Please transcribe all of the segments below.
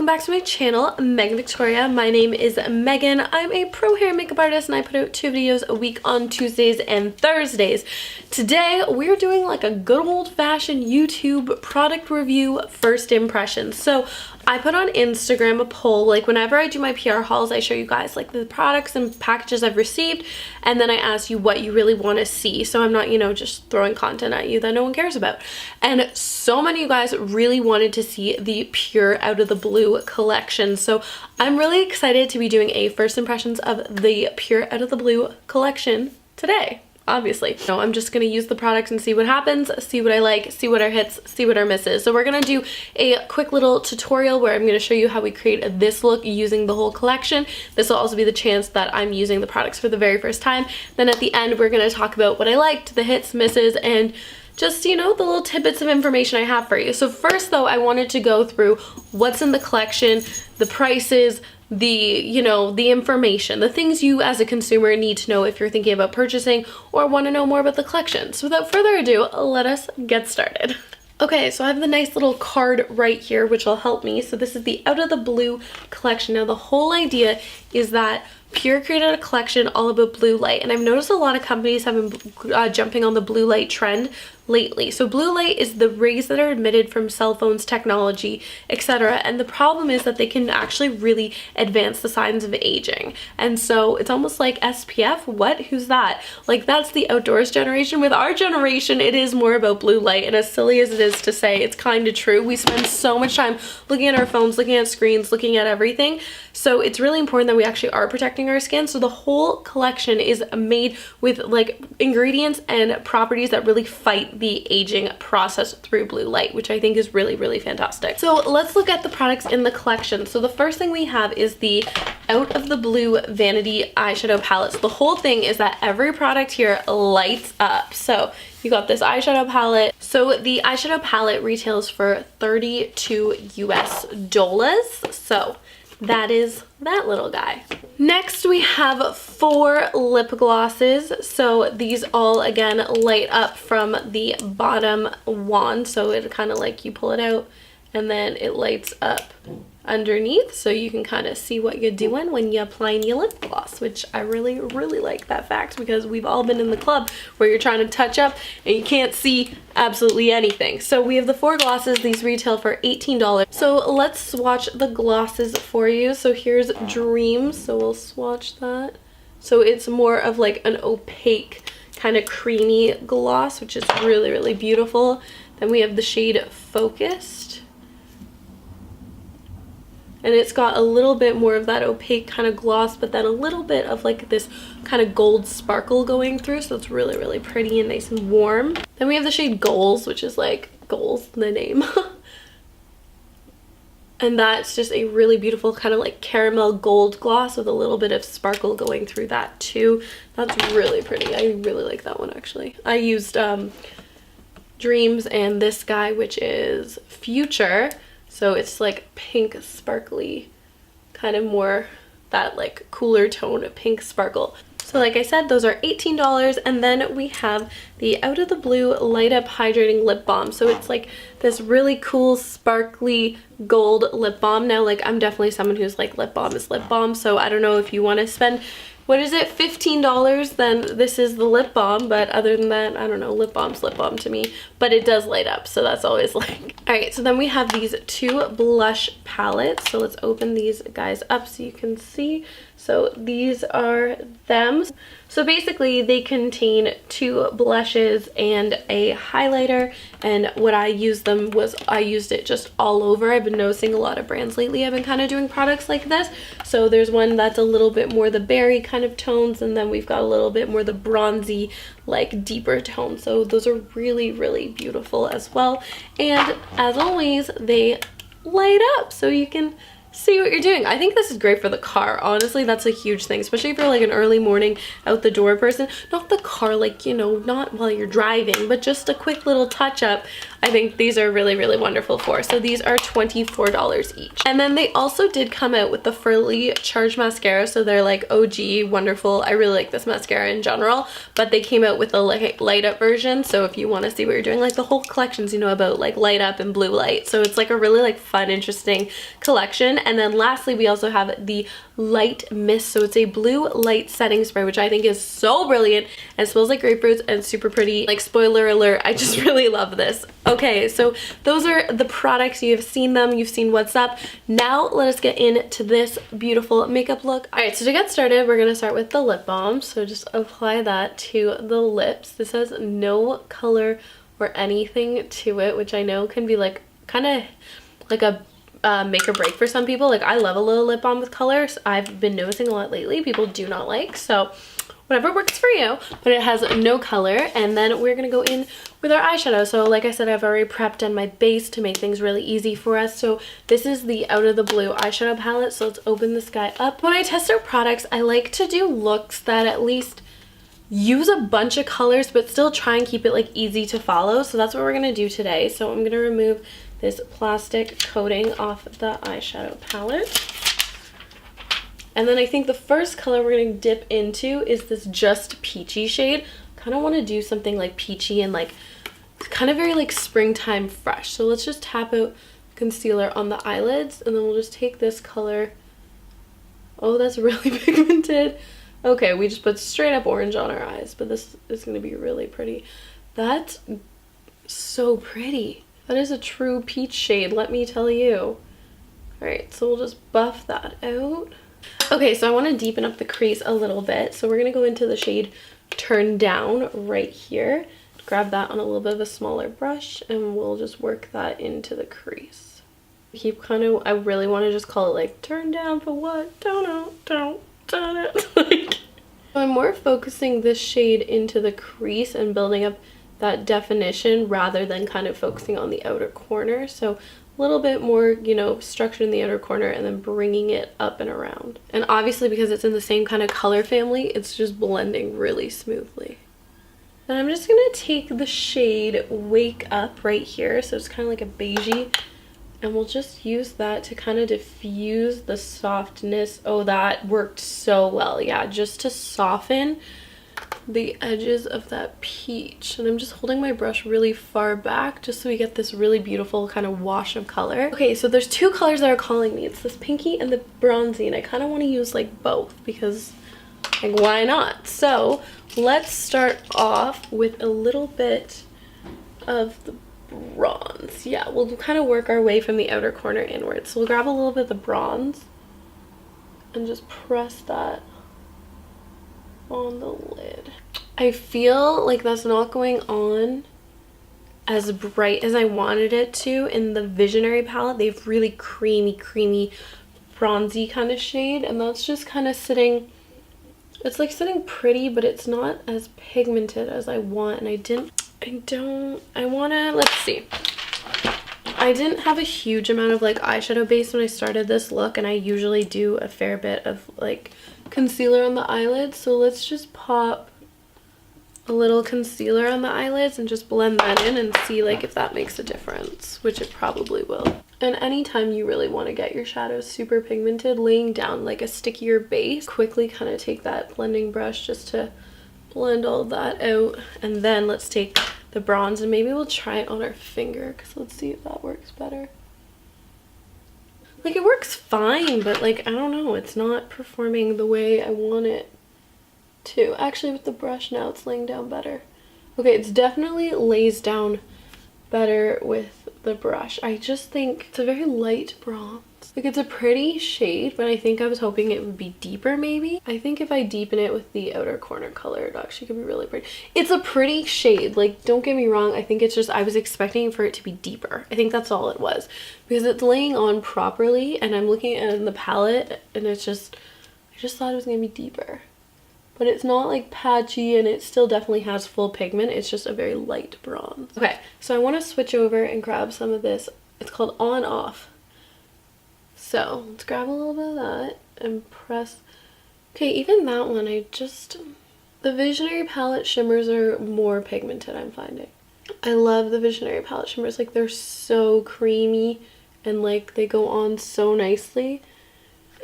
back to my channel, Megan Victoria. My name is Megan. I'm a pro hair and makeup artist and I put out 2 videos a week on Tuesdays and Thursdays. Today we're doing like a good old-fashioned YouTube product review first impressions. So I put on Instagram a poll, like whenever I do my PR hauls, I show you guys like the products and packages I've received, and then I ask you what you really want to see. So I'm not, you know, just throwing content at you that no one cares about. And so many of you guys really wanted to see the PUR Out of the Blue collection. So I'm really excited to be doing a first impressions of the PUR Out of the Blue collection today. Obviously. No, I'm just going to use the products and see what happens, see what I like, see what are hits, see what are misses. So we're going to do a quick little tutorial where I'm going to show you how we create this look using the whole collection. This will also be the chance that I'm using the products for the very first time. Then at the end, we're going to talk about what I liked, the hits, misses, and just, you know, the little tidbits of information I have for you. So first though, I wanted to go through what's in the collection, the prices, the information, the things you as a consumer need to know if you're thinking about purchasing or want to know more about the collection. So without further ado, let us get started. Okay, so I have the nice little card right here, which will help me. So this is the Out of the Blue collection. Now the whole idea is that PUR created a collection all about blue light, and I've noticed a lot of companies have been jumping on the blue light trend lately. So blue light is the rays that are emitted from cell phones, technology, etc. And the problem is that they can actually really advance the signs of aging. And so it's almost like SPF. What? Who's that? Like, that's the outdoors generation. With our generation, it is more about blue light. And as silly as it is to say, it's kind of true. We spend so much time looking at our phones, looking at screens, looking at everything. So it's really important that we actually are protecting our skin. So the whole collection is made with like ingredients and properties that really fight the aging process through blue light, which I think is really, really fantastic. So let's look at the products in the collection. So the first thing we have is the Out of the Blue Vanity Eyeshadow Palettes. The whole thing is that every product here lights up. So you got this eyeshadow palette. So the eyeshadow palette retails for $32 US. So that is that little guy. Next we have 4 lip glosses. So these all again light up from the bottom wand. So it kind of like you pull it out and then it lights up underneath, so you can kind of see what you're doing when you're applying your lip gloss, which I really, really like that fact, because we've all been in the club where you're trying to touch up and you can't see absolutely anything. So we have the 4 glosses. These retail for $18. So let's swatch the glosses for you. So here's Dreams, so we'll swatch that. So it's more of like an opaque kind of creamy gloss, which is really, really beautiful. Then we have the shade Focused, and it's got a little bit more of that opaque kind of gloss, but then a little bit of like this kind of gold sparkle going through, so it's really, really pretty and nice and warm. Then we have the shade Goals, which is like goals, the name. And that's just a really beautiful kind of like caramel gold gloss with a little bit of sparkle going through that too. That's really pretty. I really like that one actually. I used Dreams and this guy, which is Future. So it's like pink sparkly, kind of more that like cooler tone of pink sparkle. So like I said, those are $18. And then we have the Out of the Blue Light Up Hydrating Lip Balm. So it's like this really cool sparkly gold lip balm. Now, like, I'm definitely someone who's like lip balm is lip balm. So I don't know if you want to spend, what is it, $15, then this is the lip balm. But other than that, I don't know, lip balm's lip balm to me, but it does light up, so that's always like. All right, so then we have these 2 blush palettes. So let's open these guys up so you can see. So these are them. So basically they contain 2 blushes and a highlighter, and what I used them was I used it just all over. I've been noticing a lot of brands lately have been kind of doing products like this. So there's one that's a little bit more the berry kind of tones, and then we've got a little bit more the bronzy, like deeper tone. So those are really, really beautiful as well. And as always, they light up so you can see what you're doing. I think this is great for the car. Honestly, that's a huge thing, especially if you're like an early morning out the door person. Not the car, like, you know, not while you're driving, but just a quick little touch up. I think these are really, really wonderful for. So these are $24 each. And then they also did come out with the Fully Charged Mascara. So they're like OG, wonderful. I really like this mascara in general, but they came out with a light up version. So if you want to see what you're doing, like the whole collections, you know, about like light up and blue light. So it's like a really like fun, interesting collection. And then lastly, we also have the Light Mist. So it's a blue light setting spray, which I think is so brilliant and smells like grapefruits and super pretty. Like, spoiler alert, I just really love this. Okay, so those are the products. You have seen them, you've seen what's up. Now let us get into this beautiful makeup look. All right, so to get started, we're gonna start with the lip balm. So just apply that to the lips. This has no color or anything to it, which I know can be like kind of like a make or break for some people. Like, I love a little lip balm with colors. I've been noticing a lot lately people do not like, so whatever works for you. But it has no color. And then we're gonna go in with our eyeshadow. So like I said, I've already prepped on my base to make things really easy for us. So this is the Out of the Blue eyeshadow palette. So let's open this guy up. When I test out products, I like to do looks that at least use a bunch of colors but still try and keep it like easy to follow. So that's what we're gonna do today. So I'm gonna remove this plastic coating off the eyeshadow palette. And then I think the first color we're going to dip into is this Just Peachy shade. Kind of want to do something like peachy and like kind of very like springtime fresh. So let's just tap out concealer on the eyelids, and then we'll just take this color. Oh, that's really pigmented. Okay, we just put straight up orange on our eyes, but this is going to be really pretty. That's so pretty. That is a true peach shade, let me tell you. Alright, so we'll just buff that out. Okay, so I want to deepen up the crease a little bit. So we're going to go into the shade Turn Down right here. Grab that on a little bit of a smaller brush, and we'll just work that into the crease. Keep kind of, I really want to just call it like Turn Down for what? Don't. Like, I'm more focusing this shade into the crease and building up that definition rather than kind of focusing on the outer corner. So a little bit more, you know, structure in the outer corner and then bringing it up and around. And obviously because it's in the same kind of color family, it's just blending really smoothly. And I'm just gonna take the shade Wake Up right here. So it's kind of like a beigey, and we'll just use that to kind of diffuse the softness. Oh, that worked so well. Yeah, just to soften the edges of that peach. And I'm just holding my brush really far back just so we get this really beautiful kind of wash of color. Okay, so there's two colors that are calling me. It's this pinky and the bronzy, and I kind of want to use like both because like why not? So let's start off with a little bit of the bronze. Yeah, we'll kind of work our way from the outer corner inwards. So we'll grab a little bit of the bronze and just press that on the lid. I feel like that's not going on as bright as I wanted it to in the Visionary palette. They have really creamy bronzy kind of shade, and that's just kind of sitting, it's like sitting pretty, but it's not as pigmented as I want. And I wanna, let's see. I didn't have a huge amount of like eyeshadow base when I started this look, and I usually do a fair bit of like concealer on the eyelids. So let's just pop a little concealer on the eyelids and just blend that in and see like if that makes a difference, which it probably will. And anytime you really want to get your shadows super pigmented, laying down like a stickier base, quickly kind of take that blending brush just to blend all that out. And then let's take the bronze and maybe we'll try it on our finger, because let's see if that works better. Like, it works fine, but like, I don't know, it's not performing the way I want it to. Actually, with the brush now, it's laying down better. Okay, it's definitely lays down better with the brush. I just think it's a very light bronze. Like, it's a pretty shade, but I think I was hoping it would be deeper maybe. I think if I deepen it with the outer corner color, it actually could be really pretty. It's a pretty shade, like, don't get me wrong. I think it's just, I was expecting for it to be deeper. I think that's all it was, because it's laying on properly, and I'm looking at it in the palette, and it's just, I just thought it was gonna be deeper. But it's not like patchy, and it still definitely has full pigment. It's just a very light bronze. Okay, so I want to switch over and grab some of this. It's called On Off. So let's grab a little bit of that and press. Okay, even that one, the Visionary palette shimmers are more pigmented, I'm finding. I love the Visionary palette shimmers. Like, they're so creamy and like they go on so nicely.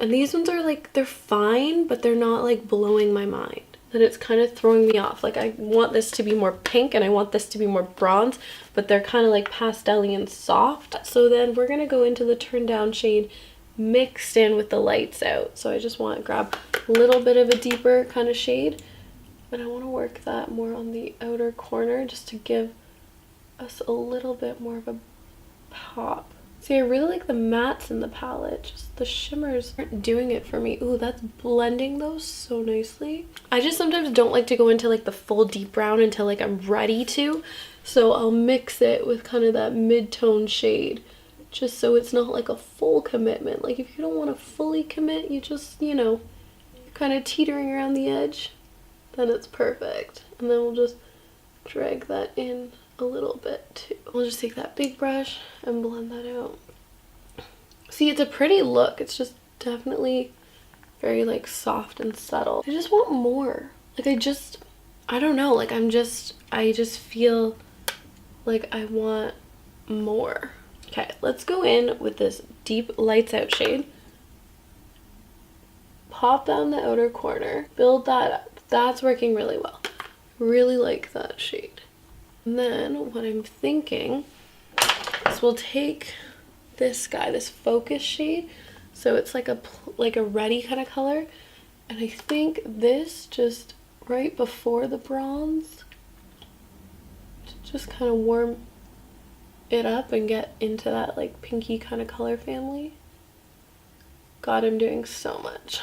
And these ones are like, they're fine, but they're not like blowing my mind. And it's kind of throwing me off. Like, I want this to be more pink and I want this to be more bronze, but they're kind of like pastel-y and soft. So then we're gonna go into the Turn Down shade mixed in with the lights out. So I just want to grab a little bit of a deeper kind of shade, and I want to work that more on the outer corner just to give us a little bit more of a pop. See, I really like the mattes in the palette, just the shimmers aren't doing it for me. Ooh, that's blending those so nicely. I just sometimes don't like to go into like the full deep brown until like I'm ready to, so I'll mix it with kind of that mid-tone shade, just so it's not like a full commitment. Like if you don't want to fully commit, you just, you know, you're kind of teetering around the edge, then it's perfect. And then we'll just drag that in a little bit too. We'll just take that big brush and blend that out. See, it's a pretty look. It's just definitely very like soft and subtle. I just want more. Like I don't know, like I just feel like I want more. Okay, let's go in with this deep lights out shade. Pop down the outer corner, build that up. That's working really well. Really like that shade. And then what I'm thinking is we'll take this guy, this focus shade, so it's like a reddy kind of color, and I think this just right before the bronze to just kind of warm it up and get into that like pinky kind of color family. God, I'm doing so much.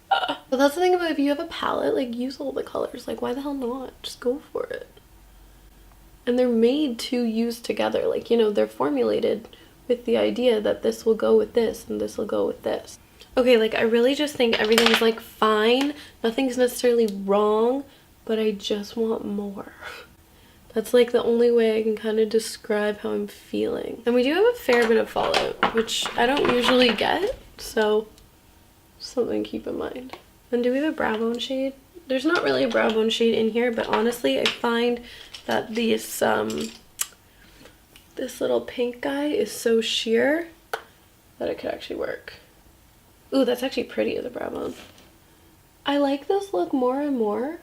But that's the thing about if you have a palette, like use all the colors. Like why the hell not? Just go for it. And they're made to use together. Like, you know, they're formulated with the idea that this will go with this and this will go with this. Okay, like I really just think everything's like fine. Nothing's necessarily wrong, but I just want more. That's like the only way I can kind of describe how I'm feeling. And we do have a fair bit of fallout, which I don't usually get, so something to keep in mind. And do we have a brow bone shade? There's not really a brow bone shade in here, but honestly, I find that this little pink guy is so sheer that it could actually work. Ooh, that's actually pretty as a brow bone. I like this look more and more,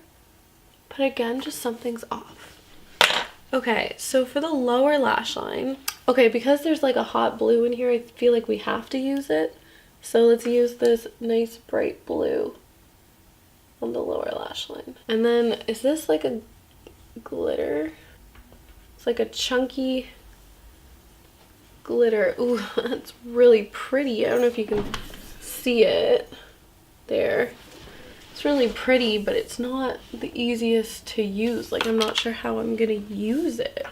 but again, just something's off. Okay, so for the lower lash line, okay, because there's like a hot blue in here, I feel like we have to use it. So let's use this nice bright blue on the lower lash line. And then, is this like a glitter? It's like a chunky glitter. Ooh, that's really pretty. I don't know if you can see it there. It's really pretty, but it's not the easiest to use. Like I'm not sure how I'm gonna use it.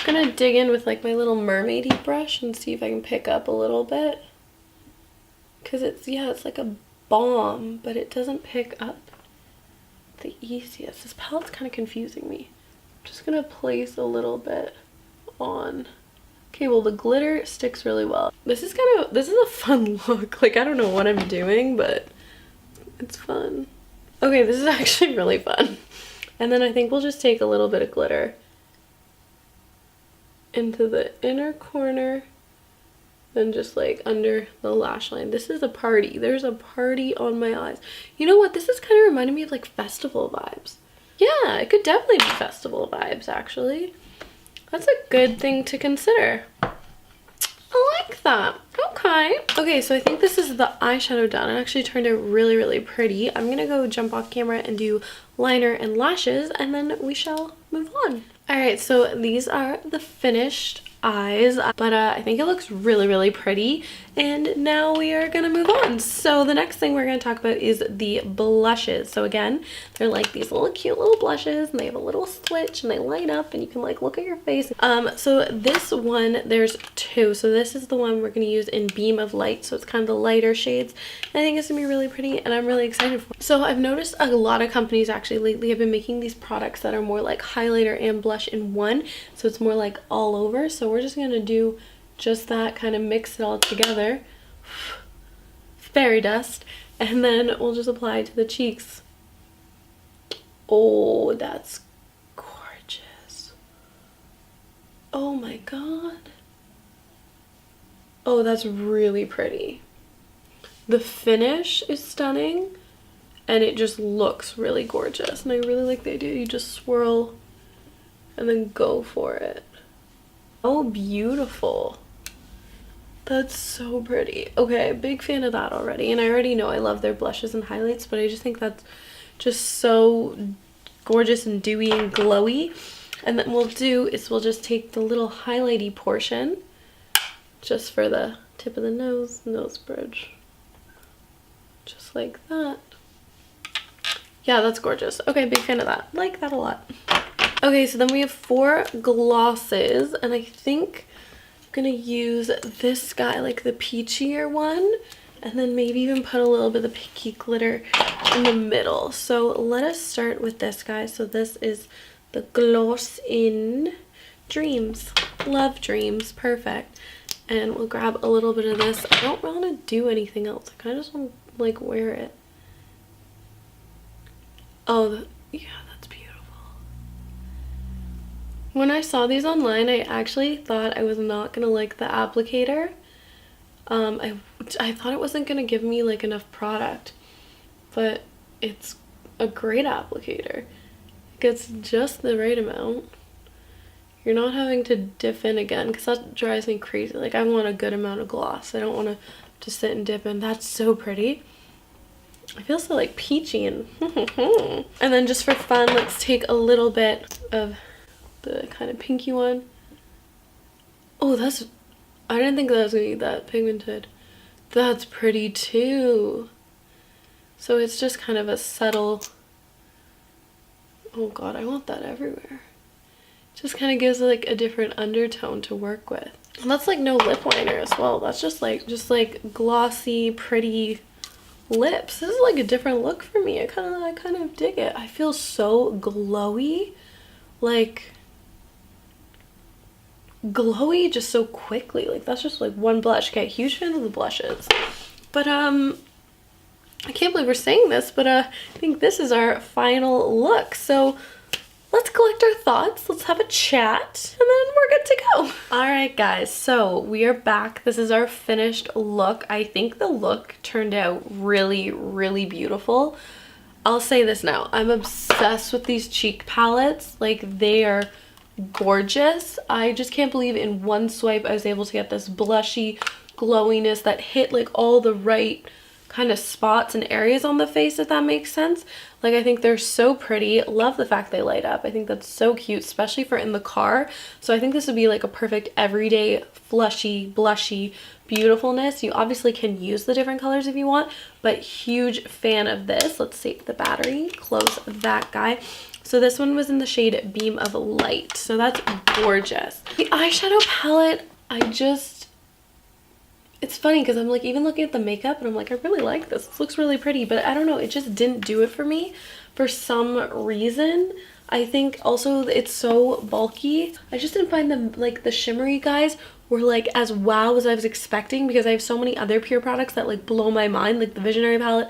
I'm gonna dig in with like my little mermaidy brush and see if I can pick up a little bit, because it's, yeah, it's like a balm, but it doesn't pick up the easiest. This palette's kind of confusing me. I'm just gonna place a little bit on. Okay, well the glitter sticks really well. This is a fun look. Like I don't know what I'm doing, but it's fun. Okay, this is actually really fun. And then I think we'll just take a little bit of glitter into the inner corner, then just like under the lash line. This is a party. There's a party on my eyes. You know what? This is kind of reminding me of like festival vibes. Yeah, it could definitely be festival vibes actually. That's a good thing to consider. I like that. Okay, so I think this is the eyeshadow done. It actually turned out really, really pretty. I'm gonna go jump off camera and do liner and lashes, and then we shall move on. All right, so these are the finished eyes, but I think it looks really, really pretty. And now we are gonna move on. So the next thing we're gonna talk about is the blushes. So again, they're like these little cute little blushes, and they have a little switch and they light up and you can like look at your face. So this one, there's two. So this is the one we're gonna use in Beam of Light. So it's kind of the lighter shades. I think it's gonna be really pretty and I'm really excited for it. So I've noticed a lot of companies actually lately have been making these products that are more like highlighter and blush in one. So it's more like all over. So we're just gonna do just that, kind of mix it all together, fairy dust, and then we'll just apply it to the cheeks. Oh, that's gorgeous. Oh my god. Oh, that's really pretty. The finish is stunning and it just looks really gorgeous, and I really like the idea you just swirl and then go for it. Oh, beautiful. That's so pretty. Okay, big fan of that already. And I already know I love their blushes and highlights, but I just think that's just so gorgeous and dewy and glowy. And then we'll just take the little highlighty portion just for the tip of the nose bridge. Just like that. Yeah, that's gorgeous. Okay, big fan of that. Like that a lot. Okay, so then we have 4 glosses, and I think I'm gonna use this guy, like the peachier one, and then maybe even put a little bit of the pinky glitter in the middle. So let us start with this guy. So this is the Gloss in Dreams. Love Dreams. Perfect. And we'll grab a little bit of this. I don't want to do anything else. I kind of just want to like wear it. Oh, yeah, that's beautiful. When I saw these online, I actually thought I was not gonna like the applicator. I thought it wasn't gonna give me like enough product, but it's a great applicator. It gets just the right amount. You're not having to dip in again, because that drives me crazy. Like, I want a good amount of gloss. I don't want to sit and dip in. That's so pretty. I feel so like peachy and and then just for fun, let's take a little bit of the kind of pinky one. Oh, I didn't think that was gonna be that pigmented. That's pretty too. So it's just kind of a subtle, oh god, I want that everywhere. Just kind of gives like a different undertone to work with. And that's like no lip liner as well. That's just like glossy, pretty lips. This is like a different look for me. I kind of dig it. I feel so glowy, like glowy just so quickly. Like that's just like one blush. Okay, huge fan of the blushes. But I can't believe we're saying this, but I think this is our final look. So let's collect our thoughts, let's have a chat, and then we're good to go. All right, guys, so we are back. This is our finished look. I think the look turned out really, really beautiful. I'll say this now. I'm obsessed with these cheek palettes. Like, they are gorgeous. I just can't believe in one swipe I was able to get this blushy glowiness that hit like all the right kind of spots and areas on the face, if that makes sense. Like, I think they're so pretty. Love the fact they light up. I think that's so cute, especially for in the car. So I think this would be like a perfect everyday flushy, blushy beautifulness. You obviously can use the different colors if you want, but huge fan of this. Let's save the battery, close that guy. So this one was in the shade Beam of Light. So that's gorgeous. The eyeshadow palette, it's funny because I'm like even looking at the makeup and I'm like, I really like this. This looks really pretty, but I don't know. It just didn't do it for me for some reason. I think also it's so bulky. I just didn't find them, like the shimmery guys were like as wow as I was expecting, because I have so many other PUR products that like blow my mind, like the Visionary palette,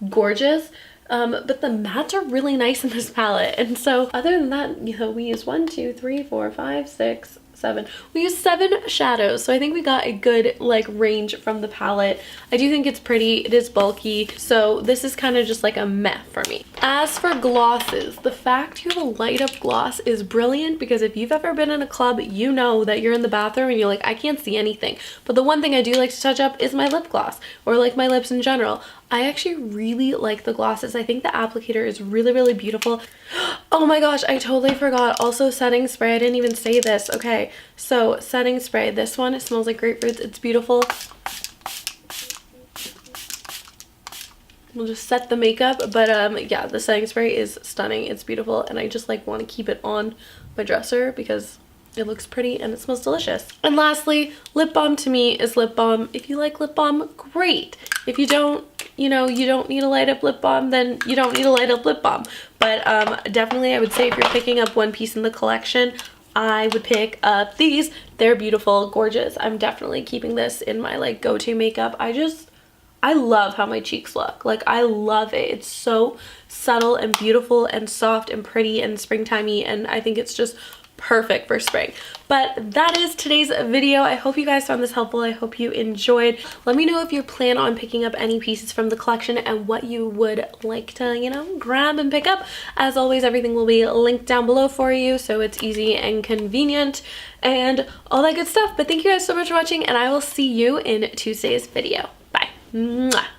gorgeous. But the mattes are really nice in this palette. And so other than that, you know, we use 1, 2, 3, 4, 5, 6, 7. We used 7 shadows, so I think we got a good like range from the palette. I do think it's pretty. It is bulky, so this is kind of just like a meh for me. As for glosses, the fact you have a light up gloss is brilliant, because if you've ever been in a club, you know that you're in the bathroom and you're like, I can't see anything. But the one thing I do like to touch up is my lip gloss, or like my lips in general. I actually really like the glosses. I think the applicator is really, really beautiful. Oh my gosh, I totally forgot. Also, setting spray. I didn't even say this. Okay, so setting spray. This one, it smells like grapefruits. It's beautiful. We'll just set the makeup, but yeah, the setting spray is stunning. It's beautiful, and I just like want to keep it on my dresser because it looks pretty and it smells delicious. And lastly, lip balm to me is lip balm. If you like lip balm, great. If you don't, you know, you don't need a light up lip balm, then you don't need a light up lip balm. But definitely I would say if you're picking up one piece in the collection, I would pick up these. They're beautiful, gorgeous. I'm definitely keeping this in my like go-to makeup. I love how my cheeks look. Like, I love it. It's so subtle and beautiful and soft and pretty and springtimey, and I think it's just perfect for spring. But that is today's video. I hope you guys found this helpful. I hope you enjoyed. Let me know if you plan on picking up any pieces from the collection and what you would like to, you know, grab and pick up. As always, everything will be linked down below for you, so it's easy and convenient and all that good stuff. But thank you guys so much for watching, and I will see you in Tuesday's video. Bye. Mwah.